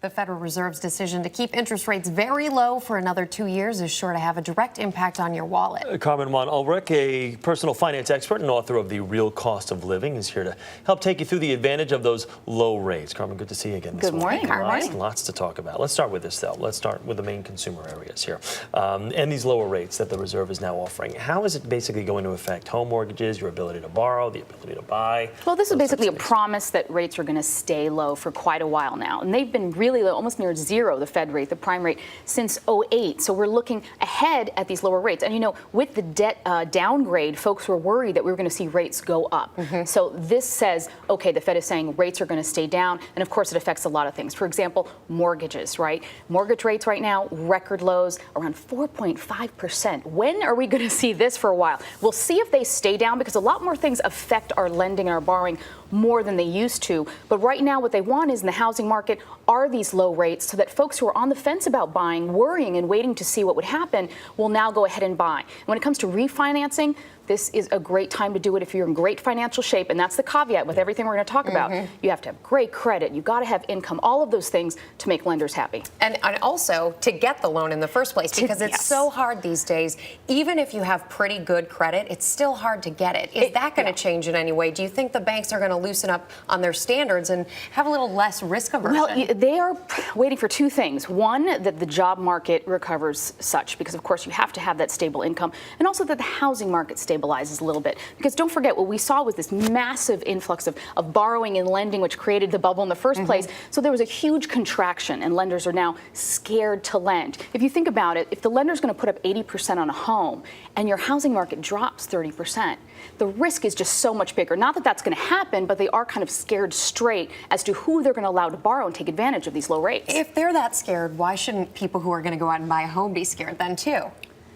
The Federal Reserve's decision to keep interest rates very low for another 2 years is sure to have a direct impact on your wallet. Carmen Wong Ulrich, a personal finance expert and author of The Real Cost of Living, is here to help take you through the advantage of those low rates. Carmen, good to see you again this morning. Good morning, Carmen. Lots to talk about. Let's start with this, though. Let's start with the main consumer areas here. And these lower rates that the Reserve is now offering. How is it basically going to affect home mortgages, your ability to borrow, the ability to buy? Well, this is basically a promise that rates are going to stay low for quite a while now. And they've been really low, almost near zero, the Fed rate, the prime rate, since '08. So we're looking ahead at these lower rates. And, you know, with the debt downgrade, folks were worried that we were going to see rates go up. So this says, OK, the Fed is saying rates are going to stay down. And, of course, it affects a lot of things. For example, mortgages, right? Mortgage rates right now, record lows, around 4.5%. When are we going to see this for a while? We'll see if they stay down, because a lot more things affect our lending and our borrowing more than they used to. But right now, what they want is in the housing market are these low rates, so that folks who are on the fence about buying, worrying and waiting to see what would happen, will now go ahead and buy. When it comes to refinancing, this is a great time to do it if you're in great financial shape. And that's the caveat with everything we're going to talk about. You have to have great credit. You've got to have income, all of those things to make lenders happy. And also to get the loan in the first place, because it's so hard these days. Even if you have pretty good credit, it's still hard to get it. Is that going to change in any way? Do you think the banks are going to loosen up on their standards and have a little less risk aversion? Well, they are waiting for two things. One, that the job market recovers such, because, of course, you have to have that stable income, and also that the housing market stabilizes a little bit. Because don't forget, what we saw was this massive influx of borrowing and lending, which created the bubble in the first place. So there was a huge contraction, and lenders are now scared to lend. If you think about it, if the lender's going to put up 80% on a home and your housing market drops 30%, the risk is just so much bigger. Not that that's going to happen, but they are kind of scared straight as to who they're going to allow to borrow and take advantage of these low rates. If they're that scared, why shouldn't people who are going to go out and buy a home be scared then too?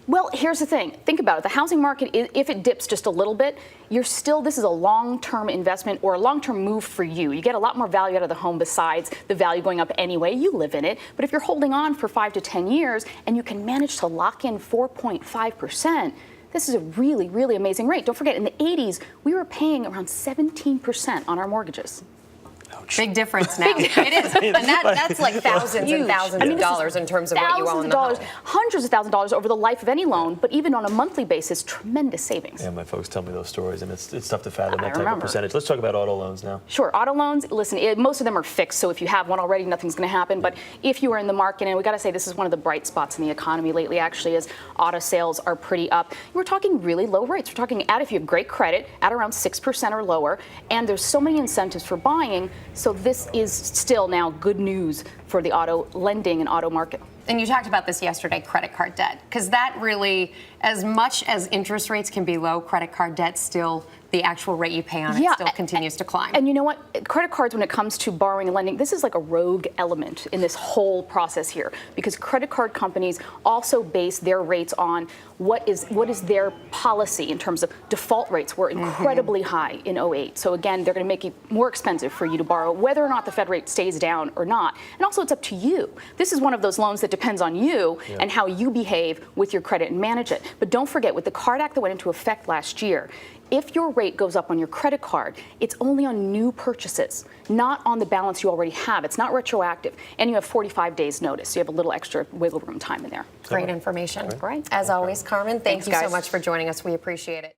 Well, here's the thing. Think about it. The housing market, if it dips just a little bit, this is a long-term investment or a long-term move for you. You get a lot more value out of the home besides the value going up anyway. You live in it. But if you're holding on for 5 to 10 years and you can manage to lock in 4.5%, this is a really, really amazing rate. Don't forget, in the 80s, we were paying around 17% on our mortgages. Big difference now. It is. And that's like thousands and thousands of dollars in terms of what you owe in the home. Hundreds of thousands of dollars over the life of any loan, but even on a monthly basis, tremendous savings. Yeah, my folks tell me those stories, and it's tough to fathom that type of percentage. Let's talk about auto loans now. Sure. Auto loans, listen, most of them are fixed, so if you have one already, nothing's going to happen. But if you are in the market, and we got to say this is one of the bright spots in the economy lately, actually, is auto sales are pretty up. We're talking really low rates. We're talking if you have great credit, at around 6% or lower, and there's so many incentives for buying. So this is still now good news for the auto lending and auto market. And you talked about this yesterday, credit card debt, because that really, as much as interest rates can be low, credit card debt still, the actual rate you pay on it still continues to climb. And you know what? Credit cards, when it comes to borrowing and lending, this is like a rogue element in this whole process here, because credit card companies also base their rates on what is their policy in terms of default rates were incredibly high in '08. So again, they're going to make it more expensive for you to borrow, whether or not the Fed rate stays down or not. And also, it's up to you. This is one of those loans that depends on you and how you behave with your credit and manage it. But don't forget, with the Card Act that went into effect last year, if your rate goes up on your credit card, it's only on new purchases, not on the balance you already have. It's not retroactive. And you have 45 days notice. So you have a little extra wiggle room time in there. Great information. Right. As always, Carmen, thank you so much for joining us. We appreciate it.